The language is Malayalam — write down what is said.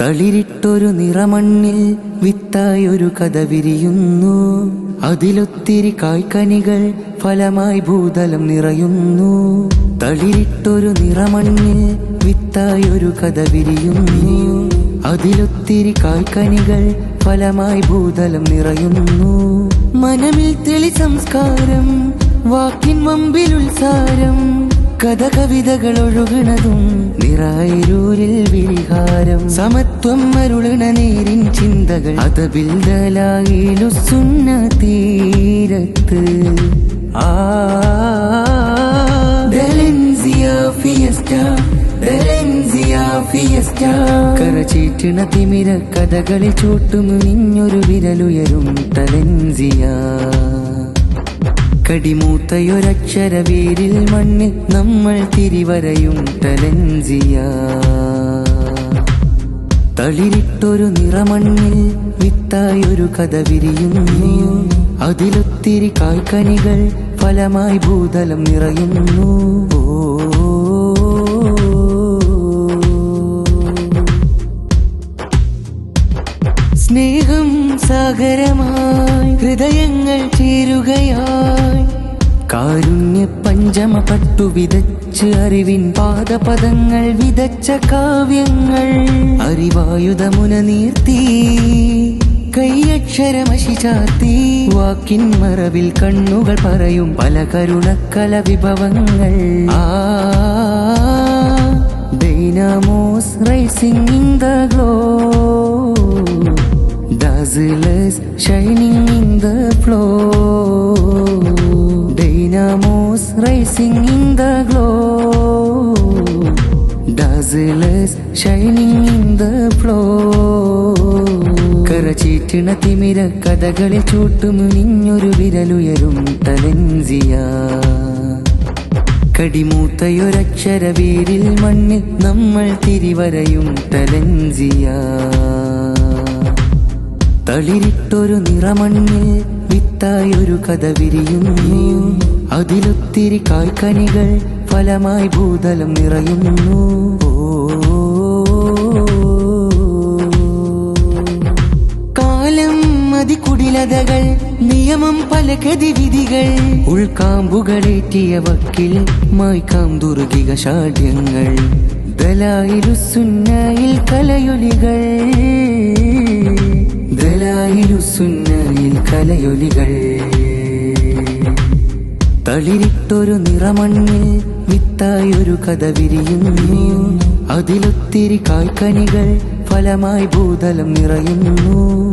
തളിരിട്ടൊരു നിറമണ്ണിൽ വിത്തായൊരു കഥ വിരിയുന്നു. അതിലൊത്തിരി കായ്ക്കനികൾ ഫലമായി ഭൂതലം നിറയുന്നു. തളിരിട്ടൊരു നിറമണ്ണിൽ വിത്തായൊരു കഥ വിരിയുന്നു. അതിലൊത്തിരി കായ്ക്കനികൾ ഫലമായി ഭൂതലം നിറയുന്നു. മനമിൽ തെളി സംസ്കാരം, വാക്കിൻ വമ്പിൽ ഉത്സാരം, കഥ കവിതകൾ ഒഴുകണതും നിറായിരൂരിൽ വിഹാരം. സമത്വം അരുളണ നേരിൻ ചിന്തകൾ അതബിൽ ദലായിലുസുന്ന തീരത്ത്. കരചീറ്റണ തിമിര കഥകളിൽ ചൂട്ടും നിഞ്ഞൊരു വിരലുയരും തലൻസിയ. കടിമൂത്തയൊരക്ഷര വേരിൽ മണ്ണിൽ നമ്മൾ തിരിവരയും തലൻസിയ. തളിരിട്ടൊരു നിറമണ്ണിൽ വിത്തായൊരു കഥ വിരിയുന്നു. അതിലൊത്തിരി കായ്ക്കനികൾ ഫലമായി ഭൂതലം നിറയുന്നു. സ്നേഹം സാഗരമായി ഹൃദയങ്ങൾ ചേരുകയായി, കാരുണ്യ പഞ്ചമ പട്ടു വിതച്ച് അറിവിൻ പാദപദങ്ങൾ വിതച്ച കാവ്യങ്ങൾ. അറിവായുധമുന നീർത്തി കൈയക്ഷരമശി ചാർത്തി, വാക്കിൻ മറവിൽ കണ്ണുകൾ പറയും പല കരുണക്കല വിഭവങ്ങൾ. Dynamos rising in the glow, dazzlers shining in the flow. Dynamos rising in the glow, dazzlers shining in the flow. കരചീറ്റണ തിമിര കഥകളിൽ ചൂട്ടും നിഞ്ഞൊരു വിരലുയരും തലൻസിയ. കടിമൂത്തയൊരക്ഷര വേരിൽ മണ്ണിൽ നമ്മൾ തിരിവരയും തലൻസിയ. തളിരിട്ടൊരു നിറമണ്ണിൽ വിത്തായൊരു കഥ വിരിയുന്നു. അതിലൊത്തിരി കായ്ക്കനികൾ ഫലമായി ഭൂതലം നിറയുന്നു. കാലം അതികുടിലതകൾ, നിയമം പല ഗതിവിധികൾ, ഉൾക്കാമ്പുകളേറ്റിയ വക്കിൽ മായ്ക്കാം ദുർഗിക ഷാഢ്യങ്ങൾ. ദലായിലുസുന്നയിൽ കലയൊലികൾ, ദലായിലുസുന്നയിൽ കലയൊലികൾ. തളിരിട്ടൊരു നിറമണ്ണിൽ വിത്തായൊരു കഥ വിരിയുന്നു. അതിലൊത്തിരി കായ്ക്കനികൾ ഫലമായി ഭൂതലം നിറയുന്നു.